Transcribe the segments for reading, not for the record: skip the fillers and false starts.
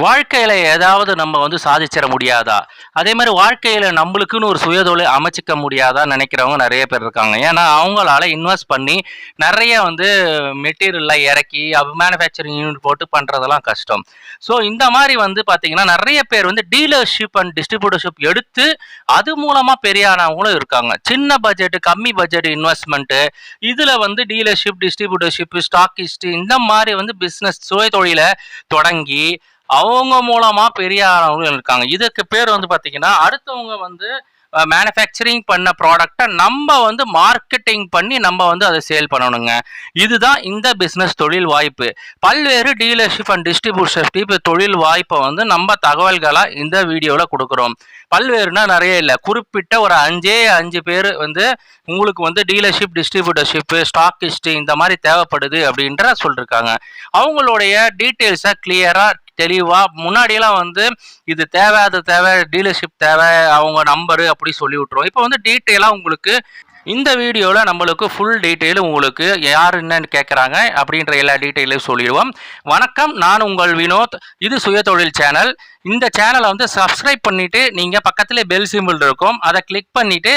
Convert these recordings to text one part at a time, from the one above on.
வாழ்க்கையில ஏதாவது நம்ம வந்து சாதிச்சிட முடியாதா? அதே மாரி வாழ்க்கையில நம்பளுக்குன்னு ஒரு சுயதொழில் அமைச்சுக்க முடியாதான்னு நெனைக்கிறவங்க நெறைய பேர் இருக்காங்க. ஏன்னா, அவங்களால இன்வெஸ்ட் பண்ணி நெறைய வந்து மெட்டீரியல்லாம் இறக்கி, மேனுஃபேக்சரிங் யூனிட் போட்டு பண்றதெல்லாம் கஷ்டம். ஸோ, இந்த மாரி வந்து பார்த்தீங்கன்னா, நெறைய பேர் வந்து டீலர்ஷிப் அண்ட் டிஸ்ட்ரிபியூட்டர்ஷிப் எடுத்து, அது மூலமா பெரியானவங்களும் இருக்காங்க. சின்ன பட்ஜெட், கம்மி பட்ஜெட் இன்வெஸ்ட்மென்ட் இதுல வந்து டீலர்ஷிப், டிஸ்ட்ரிபியூட்டர்ஷிப், ஸ்டாக்கிஸ்ட் இந்த மாரி வந்து பிசினஸ் சுயதொழில தொடங்கி அவங்க மூலமா பெரிய ஆளவங்களும் இருக்காங்க. இதுக்கு பேர் வந்து பார்த்தீங்கன்னா, அடுத்தவங்க வந்து மேனுஃபேக்சரிங் பண்ண ப்ராடக்ட்ட நம்ம வந்து மார்க்கெட்டிங் பண்ணி நம்ம வந்து அத சேல் பண்ணணுங்க. இதுதான் இந்த பிசினஸ் தொழில் வாய்ப்பு. பல்வேறு டீலர்ஷிப் அண்ட் டிஸ்ட்ரிபியூட்டர்ஷிப் தொழில் வாய்ப்ப வந்து நம்ம தகவல்களா இந்த வீடியோல குடுக்குறோம். பல்வேறுனா நெறைய இல்ல. குறிப்பிட்ட ஒரு 5 பேரு வந்து உங்களுக்கு வந்து டீலர்ஷிப், டிஸ்ட்ரிபியூட்டர்ஷிப், ஸ்டாக்கிஸ்ட் இந்த மாரி தேவைப்படுது அப்படின்ற சொல்லிருக்காங்க. அவங்களுடைய டீட்டெயில்ஸ கிளியரா தெளிவா முன்னாடியெல்லாம் வந்து இது தேவை, அது தேவை, டீலர்ஷிப் தேவை, அவங்க நம்பரு அப்படி சொல்லி விட்டுருவோம். இப்போ வந்து டீட்டெயிலா உங்களுக்கு இந்த வீடியோல நம்மளுக்கு ஃபுல் டீட்டெயில் உங்களுக்கு யார் என்னன்னு கேட்குறாங்க அப்படின்ற எல்லா டீட்டெயிலையும் சொல்லிடுவோம். வணக்கம், நான் உங்கள் வினோத். இது சுயதொழில் சேனல். இந்த சேனலை வந்து சப்ஸ்கிரைப் பண்ணிட்டு நீங்க பக்கத்துல பெல் சிம்பிள் இருக்கும். அதை கிளிக் பண்ணிட்டு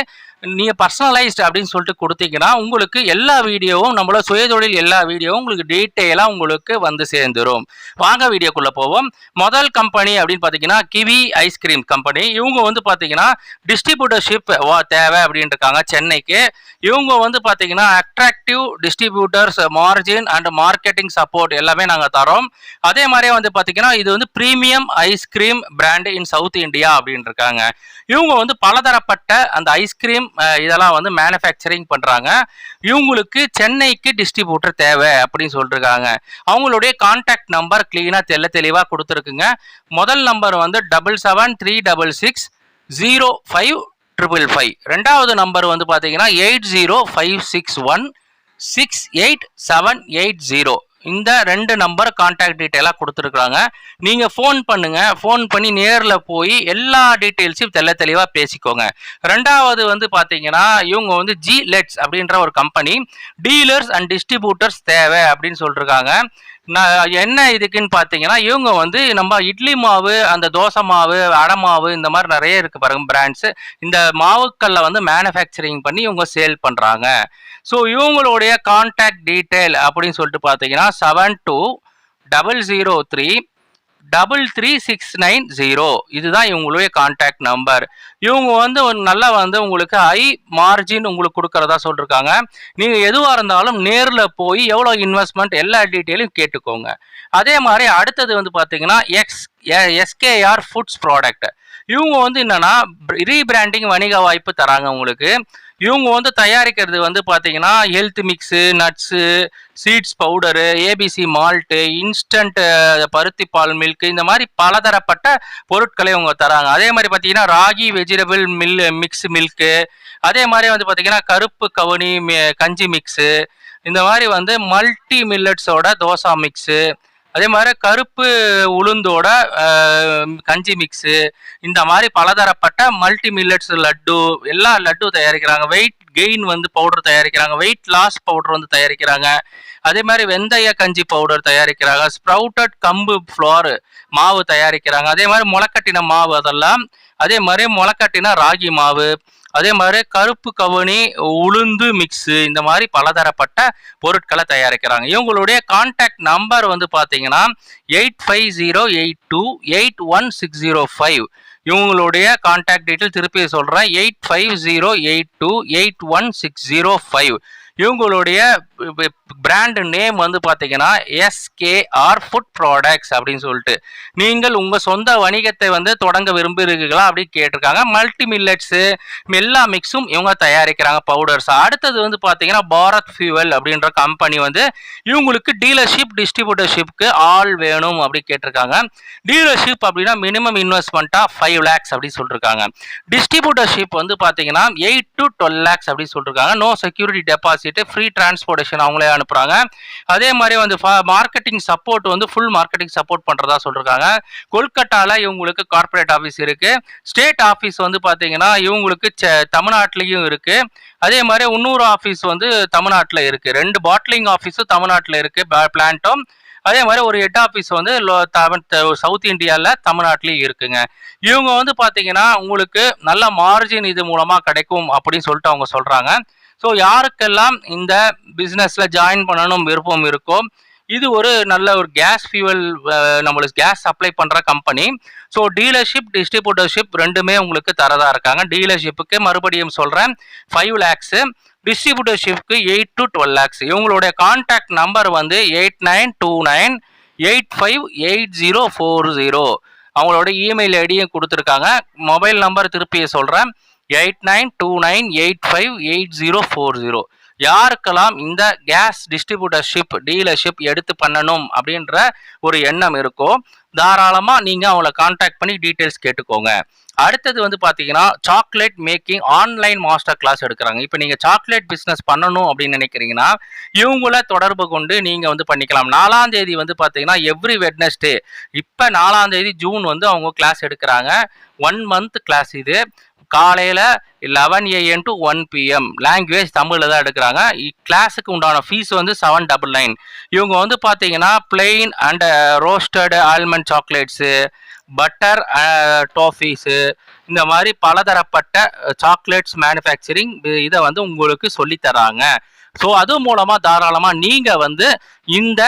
நீங்க பர்சனலைஸ்ட் அப்படின்னு சொல்லிட்டு கொடுத்தீங்கன்னா உங்களுக்கு எல்லா வீடியோவும் நம்மளோட சுயதொழில் எல்லா வீடியோவும் உங்களுக்கு டீட்டெயிலா உங்களுக்கு வந்து சேர்ந்துரும். வாங்க வீடியோக்குள்ள போவோம். முதல் கம்பெனி அப்படின்னு பார்த்தீங்கன்னா கிவி ஐஸ்கிரீம் கம்பெனி. இவங்க வந்து பார்த்தீங்கன்னா டிஸ்ட்ரிபியூட்டர்ஷிப் தேவை அப்படின்னு இருக்காங்க சென்னைக்கு. இவங்க வந்து பார்த்தீங்கன்னா attractive distributors, margin and marketing support எல்லாமே நாங்கள் தரோம். அதே மாதிரியே வந்து பார்த்தீங்கன்னா இது வந்து premium ice cream brand in South India அப்படின்னு இருக்காங்க. இவங்க வந்து பலதரப்பட்ட அந்த ஐஸ்கிரீம் இதெல்லாம் வந்து மேனுஃபேக்சரிங் பண்றாங்க. இவங்களுக்கு சென்னைக்கு டிஸ்ட்ரிபியூட்டர் தேவை அப்படின்னு சொல்லிருக்காங்க. அவங்களுடைய கான்டாக்ட் நம்பர் கிளீனா தெளிவா கொடுத்துருக்குங்க. முதல் நம்பர் வந்து 7736050555. ரெண்டாவது நம்பர் வந்து பாத்தீங்கன்னா 8056168780. இந்த 2 நம்பர் கான்டாக்ட் டீட்டெயிலா கொடுத்துருக்காங்க. நீங்க ஃபோன் பண்ணுங்க. ஃபோன் பண்ணி நேர்ல போய் எல்லா டீட்டெயில்ஸையும் தெளிவா பேசிக்கோங்க. ரெண்டாவது வந்து பாத்தீங்கன்னா இவங்க வந்து ஜி லெட்ஸ் அப்படின்ற ஒரு கம்பெனி டீலர்ஸ் அண்ட் டிஸ்ட்ரிபியூட்டர்ஸ் தேவை அப்படின்னு சொல்லிருக்காங்க. என்ன இதுக்குன்னு பார்த்தீங்கன்னா இவங்க வந்து நம்ம இட்லி மாவு, அந்த தோசை மாவு, அடை மாவு இந்த மாதிரி நிறைய இருக்கு பாருங்க பிராண்ட்ஸ். இந்த மாவுக்கல்ல வந்து மேனுஃபேக்சரிங் பண்ணி இவங்க சேல் பண்றாங்க. ஸோ இவங்களுடைய கான்டாக்ட் டீட்டெயில் அப்படின்னு சொல்லிட்டு பார்த்தீங்கன்னா 7200333690. இதுதான் இவங்களுடைய கான்டாக்ட் நம்பர். இவங்க வந்து ஒரு நல்லா வந்து உங்களுக்கு ஹை மார்ஜின் உங்களுக்கு கொடுக்கறதா சொல்லிருக்காங்க. நீங்க எதுவா இருந்தாலும் நேர்ல போய் எவ்வளவு இன்வெஸ்ட்மெண்ட் எல்லா டீட்டெயிலும் கேட்டுக்கோங்க. அதே மாதிரி அடுத்தது வந்து பாத்தீங்கன்னா எஸ்கேஆர் ஃபுட்ஸ் ப்ராடக்ட். இவங்க வந்து என்னன்னா ரீபிராண்டிங் வணிக வாய்ப்பு தராங்க உங்களுக்கு. இவங்க வந்து தயாரிக்கிறது வந்து பார்த்தீங்கன்னா health mix, nuts, seeds powder, ABC malt, instant பருத்தி பால் மில்க் இந்த மாதிரி பலதரப்பட்ட பொருட்களை இவங்க தராங்க. அதே மாதிரி பார்த்தீங்கன்னா ராகி வெஜிடபிள் மிக்ஸ் மில்க்கு, அதே மாதிரி வந்து பார்த்தீங்கன்னா கருப்பு கவுனி கஞ்சி மிக்ஸு, இந்த மாதிரி வந்து மல்டி மில்லட்ஸோட தோசா மிக்ஸு, அதே மாதிரி கருப்பு உளுந்தோட கஞ்சி மிக்ஸு, இந்த மாதிரி பலதரப்பட்ட மல்டி மில்லட்ஸ் லட்டு, எல்லா லட்டு தயாரிக்கிறாங்க. வெயிட் கெயின் வந்து பவுடர் தயாரிக்கிறாங்க. வெயிட் லாஸ் பவுடர் வந்து தயாரிக்கிறாங்க. அதே மாதிரி வெந்தய கஞ்சி பவுடர் தயாரிக்கிறாங்க. ஸ்ப்ரவுட்டட் கம்பு ஃப்ளோர் மாவு தயாரிக்கிறாங்க. அதே மாதிரி முளைக்கட்டின மாவு அதெல்லாம். அதே மாதிரி முளைக்கட்டின ராகி மாவு, அதே மாதிரி கருப்பு கவுனி உளுந்து மிக்ஸு, இந்த மாதிரி பலதரப்பட்ட பொருட்களை தயாரிக்கிறாங்க. இவங்களுடைய கான்டாக்ட் நம்பர் வந்து பார்த்தீங்கன்னா 8508281605. இவங்களுடைய கான்டாக்ட் டீட்டெயில் திருப்பி சொல்கிறேன், 8508281605. இவங்களுடைய பிராண்ட் நேம் வந்து பார்த்தீங்கன்னா எஸ்கேஆர் ஃபுட் ப்ராடக்ட்ஸ் அப்படின்னு சொல்லிட்டு. நீங்கள் உங்கள் சொந்த வணிகத்தை வந்து தொடங்க விரும்புகிறீர்களா அப்படின்னு கேட்டிருக்காங்க. மல்டி மில்லட்ஸு எல்லா மிக்ஸும் இவங்க தயாரிக்கிறாங்க பவுடர்ஸ். அடுத்தது வந்து பார்த்தீங்கன்னா பாரத் ஃபியூவல் அப்படின்ற கம்பெனி வந்து இவங்களுக்கு டீலர்ஷிப், டிஸ்ட்ரிபியூட்டர்ஷிப்க்கு ஆள் வேணும் அப்படி கேட்டிருக்காங்க. டீலர்ஷிப் அப்படின்னா மினிமம் இன்வெஸ்ட்மெண்ட்டாக 5 lakhs அப்படின்னு சொல்லியிருக்காங்க. டிஸ்ட்ரிபியூட்டர்ஷிப் வந்து பார்த்தீங்கன்னா 8 to 12 lakhs அப்படின்னு சொல்லியிருக்காங்க. No security deposit, free transportation அவங்களே அனுப்புறாங்க. அதே மாதிரி வந்து மார்க்கெட்டிங் சப்போர்ட் வந்து ஃபுல் மார்க்கெட்டிங் சப்போர்ட் பண்றதா சொல்றாங்க. கொல்கட்டால இவங்களுக்கு கார்பரேட் ஆஃபீஸ் இருக்கு. ஸ்டேட் ஆஃபீஸ் வந்து பாத்தீங்கன்னா இவங்களுக்கு தமிழ்நாட்டிலையும் இருக்கு. அதே மாதிரி இன்னொரு ஆஃபீஸ் வந்து தமிழ்நாட்டில் இருக்கு. 2 பாட்லிங் ஆஃபீஸும் தமிழ்நாட்டில் இருக்கு பிளான்ட்டும். அதே மாதிரி ஒரு ஹெட் ஆஃபீஸ் வந்து சவுத் இந்தியாவில் தமிழ்நாட்டிலையும் இருக்குங்க. இவங்க வந்து பார்த்தீங்கன்னா உங்களுக்கு நல்ல மார்ஜின் இது மூலமாக கிடைக்கும் அப்படின்னு சொல்லிட்டு அவங்க சொல்கிறாங்க. ஸோ யாருக்கெல்லாம் இந்த பிஸ்னஸில் ஜாயின் பண்ணணும் விருப்பம் இருக்கோ, இது ஒரு நல்ல ஒரு கேஸ் ஃபியூவல், நம்மளுக்கு கேஸ் சப்ளை பண்ணுற கம்பெனி. ஸோ டீலர்ஷிப் டிஸ்ட்ரிபியூட்டர்ஷிப் ரெண்டுமே உங்களுக்கு தரதா இருக்காங்க. டீலர்ஷிப்புக்கு மறுபடியும் சொல்கிறேன் 5 lakhs, டிஸ்ட்ரிபியூட்டர்ஷிப்க்கு 8 to 12 lakhs. இவங்களுடைய கான்டாக்ட் நம்பர் வந்து 8929858040. அவங்களோட இமெயில் ஐடியும் கொடுத்துருக்காங்க. மொபைல் நம்பர் திருப்பி சொல்கிறேன் 8929858040. யாருக்கெல்லாம் இந்த கேஸ் டிஸ்ட்ரிபியூட்டர்ஷிப் டீலர்ஷிப் எடுத்து பண்ணணும் அப்படின்ற ஒரு எண்ணம் இருக்கோ தாராளமாக நீங்கள் அவங்கள கான்டாக்ட் பண்ணி டீட்டெயில்ஸ் கேட்டுக்கோங்க. அடுத்தது வந்து பார்த்தீங்கன்னா chocolate making online master class எடுக்கிறாங்க. இப்போ நீங்கள் சாக்லேட் பிஸ்னஸ் பண்ணணும் அப்படின்னு நினைக்கிறீங்கன்னா இவங்கள தொடர்பு கொண்டு நீங்கள் வந்து பண்ணிக்கலாம். 4ஆம் தேதி வந்து பார்த்தீங்கன்னா எவ்ரி வெட்னஸ்டே, இப்போ 4ஆம் தேதி ஜூன் வந்து அவங்க கிளாஸ் எடுக்கிறாங்க. 1 month கிளாஸ் இது. காலையில் 11 AM to 1 PM லாங்குவேஜ் தமிழில் தான் எடுக்கிறாங்க. கிளாஸுக்கு உண்டான ஃபீஸ் வந்து 799. இவங்க வந்து பார்த்தீங்கன்னா plain and roasted almond chocolates, butter toffees, இந்த மாதிரி பலதரப்பட்ட சாக்லேட்ஸ் மேனுஃபேக்சரிங் இதை வந்து உங்களுக்கு சொல்லித்தராங்க. ஸோ அது மூலமாக தாராளமாக நீங்கள் வந்து இந்த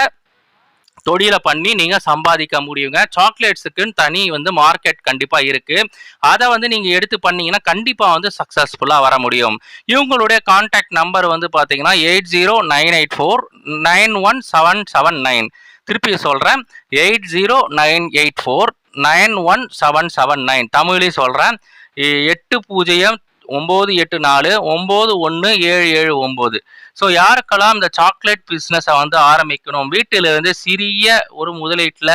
தொழிலை பண்ணி நீங்கள் சம்பாதிக்க முடியுங்க. சாக்லேட்ஸுக்குன்னு தனி வந்து மார்க்கெட் கண்டிப்பாக இருக்குது. அதை வந்து நீங்கள் எடுத்து பண்ணீங்கன்னா கண்டிப்பாக வந்து சக்ஸஸ்ஃபுல்லாக வர முடியும். இவங்களுடைய கான்டாக்ட் நம்பர் வந்து பார்த்தீங்கன்னா 8098491779. திருப்பி சொல்கிறேன் 8098491779. தமிழ்லேயும் சொல்கிறேன் 8098491779. ஸோ யாருக்கெல்லாம் இந்த சாக்லேட் பிஸ்னஸை வந்து ஆரம்பிக்கணும், வீட்டிலிருந்து சிறிய ஒரு முதலீட்டில்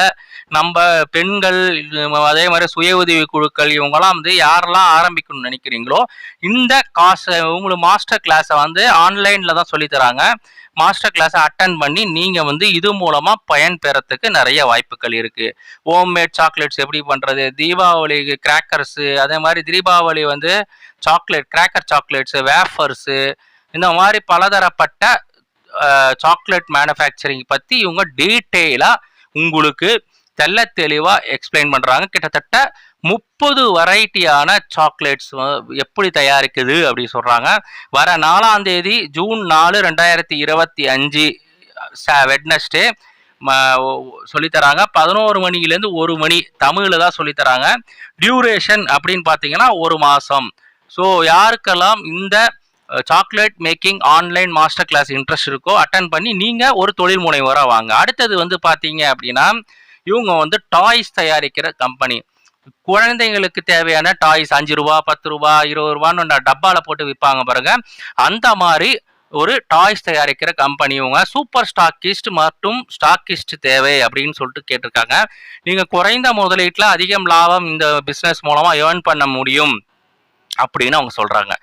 நம்ம பெண்கள், அதே மாதிரி சுய உதவி குழுக்கள், இவங்கெல்லாம் வந்து யாரெல்லாம் ஆரம்பிக்கணும்னு நினைக்கிறீங்களோ இந்த காசை உங்களுக்கு மாஸ்டர் கிளாஸை வந்து ஆன்லைனில் தான் சொல்லித்தராங்க. மாஸ்டர் கிளாஸை அட்டன் பண்ணி நீங்கள் வந்து இது மூலமாக பயன் பெறத்துக்கு நிறைய வாய்ப்புகள் இருக்குது. ஹோம்மேட் சாக்லேட்ஸ் எப்படி பண்ணுறது, தீபாவளி கிராக்கர்ஸு, அதே மாதிரி தீபாவளி வந்து சாக்லேட் கிராக்கர் சாக்லேட்ஸு, வேஃபர்ஸு, இந்த மாதிரி பலதரப்பட்ட சாக்லேட் மேனுஃபேக்சரிங் பற்றி இவங்க டீட்டெயிலாக உங்களுக்கு தெல்ல தெளிவாக எக்ஸ்பிளைன் பண்ணுறாங்க. கிட்டத்தட்ட 30 வெரைட்டியான சாக்லேட்ஸ் எப்படி தயாரிக்குது அப்படி சொல்கிறாங்க. வர 4ஆம் தேதி ஜூன் 4, 2025 வெட்னஸ்டே சொல்லித்தராங்க. 11 மணிலேருந்து 1 மணி தமிழில் தான் சொல்லித்தராங்க. டியூரேஷன் அப்படின்னு பார்த்தீங்கன்னா 1 மாதம். ஸோ யாருக்கெல்லாம் இந்த chocolate making online master class interest இருக்கோ அட்டன் பண்ணி நீங்கள் ஒரு தொழில் முனைவராக வாங்க. அடுத்தது வந்து பார்த்தீங்க அப்படின்னா இவங்க வந்து டாய்ஸ் தயாரிக்கிற கம்பெனி. குழந்தைங்களுக்கு தேவையான டாய்ஸ் 5 ரூபா 10 ரூபா 20 ரூபான்னு டப்பாவில் போட்டு விற்பாங்க பாருங்க, அந்த மாதிரி ஒரு டாய்ஸ் தயாரிக்கிற கம்பெனி. இவங்க சூப்பர் ஸ்டாக்கிஸ்ட் மற்றும் ஸ்டாக்கிஸ்ட் தேவை அப்படின்னு சொல்லிட்டு கேட்டிருக்காங்க. நீங்கள் குறைந்த முதலீட்டில் அதிகம் லாபம் இந்த பிஸ்னஸ் மூலமாக ஏர்ன் பண்ண முடியும் அப்படின்னு அவங்க சொல்கிறாங்க.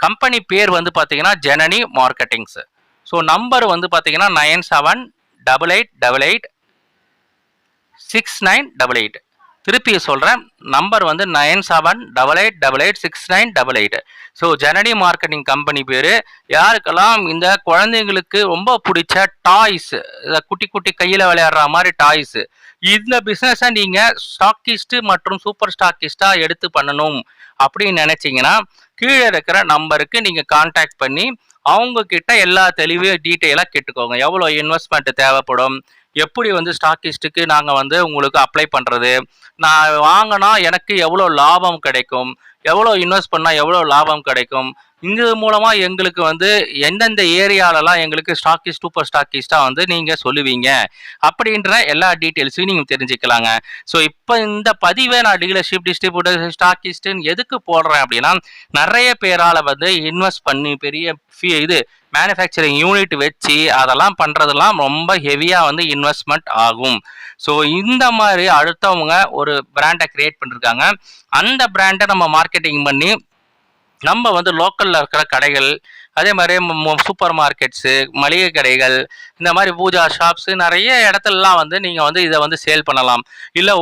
கம்பெனி பேர் வந்து பார்த்தீங்கன்னா ஜனனி மார்க்கெட்டிங்ஸ். ஸோ நம்பர் வந்து பார்த்தீங்கன்னா 9788886988. திருப்பி சொல்கிறேன், நம்பர் வந்து 9788886988. ஸோ ஜனனி மார்க்கெட்டிங் கம்பெனி பேர். யாருக்கெல்லாம் இந்த குழந்தைங்களுக்கு ரொம்ப பிடிச்ச டாய்ஸ், குட்டி குட்டி கையில் விளையாடுற மாதிரி டாய்ஸ், இந்த பிஸ்னஸை நீங்கள் ஸ்டாக்கிஸ்ட்டு மற்றும் சூப்பர் ஸ்டாக்கிஸ்ட்டாக எடுத்து பண்ணணும் அப்படின்னு நினச்சிங்கன்னா கீழே இருக்கிற நம்பருக்கு நீங்கள் கான்டாக்ட் பண்ணி அவங்க கிட்ட எல்லா தெளிவையும் டீட்டெயிலாக கேட்டுக்கோங்க. எவ்வளோ இன்வெஸ்ட்மெண்ட் தேவைப்படும், எப்படி வந்து ஸ்டாக்கிஸ்ட்டுக்கு நாங்கள் வந்து உங்களுக்கு அப்ளை பண்ணுறது, நான் வாங்கினா எனக்கு எவ்வளோ லாபம் கிடைக்கும், எவ்வளோ இன்வெஸ்ட் பண்ணால் எவ்வளோ லாபம் கிடைக்கும், இது மூலமாக எங்களுக்கு வந்து எந்தெந்த ஏரியாலலாம் எங்களுக்கு ஸ்டாக்கிஸ்ட் சூப்பர் ஸ்டாக்கிஸ்ட்டாக வந்து நீங்கள் சொல்லுவீங்க அப்படின்ற எல்லா டீட்டெயில்ஸையும் நீங்கள் தெரிஞ்சுக்கலாங்க. ஸோ இப்போ இந்த பதிவை நான் டீலர்ஷிப் டிஸ்ட்ரிபியூட்டர் ஸ்டாக்கிஸ்ட்டுன்னு எதுக்கு போடுறேன் அப்படின்னா நிறைய பேரால் வந்து இன்வெஸ்ட் பண்ணி பெரிய இது மேனுஃபேக்சரிங் யூனிட் வச்சு அதெல்லாம் பண்ணுறதெல்லாம் ரொம்ப ஹெவியாக வந்து இன்வெஸ்ட்மெண்ட் ஆகும். ஸோ இந்த மாதிரி அடுத்தவங்க ஒரு பிராண்டை கிரியேட் பண்ணிருக்காங்க. அந்த பிராண்டை நம்ம மார்க்கெட்டிங் பண்ணி நம்ம வந்து லோக்கலில் இருக்கிற கடைகள், அதே மாதிரி சூப்பர் மார்க்கெட்ஸு, மளிகை கடைகள், இந்த மாதிரி பூஜா ஷாப்ஸு நிறைய இடத்துலலாம் வந்து நீங்கள் வந்து இதை வந்து சேல் பண்ணலாம். இல்லை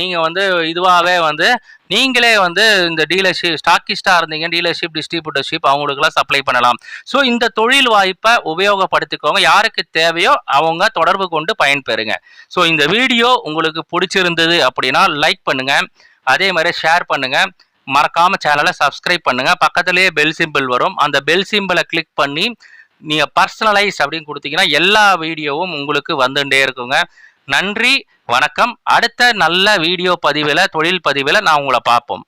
நீங்கள் வந்து இதுவாகவே வந்து நீங்களே வந்து இந்த டீலர்ஷிப் ஸ்டாக்கிஸ்டாக இருந்தீங்க, டீலர்ஷிப் டிஸ்ட்ரிபியூட்டர்ஷிப் அவங்களுக்குலாம் சப்ளை பண்ணலாம். ஸோ இந்த தொழில் வாய்ப்பை உபயோகப்படுத்திக்கோங்க. யாருக்கு தேவையோ அவங்க தொடர்பு கொண்டு பயன்பெறுங்க. ஸோ இந்த வீடியோ உங்களுக்கு பிடிச்சிருந்தது அப்படின்னா லைக் பண்ணுங்க, அதே மாதிரி ஷேர் பண்ணுங்க, மறக்காம சேனலை சப்ஸ்கிரைப் பண்ணுங்க. பக்கத்திலேயே பெல் சிம்பிள் வரும், அந்த பெல் சிம்பிளை கிளிக் பண்ணி நீங்க பர்சனலைஸ் அப்படின்னு கொடுத்தீங்கன்னா எல்லா வீடியோவும் உங்களுக்கு வந்துட்டே இருக்குங்க. நன்றி, வணக்கம். அடுத்த நல்ல வீடியோ பதிவில், தொழில் பதிவில் நான் உங்களை பார்ப்போம்.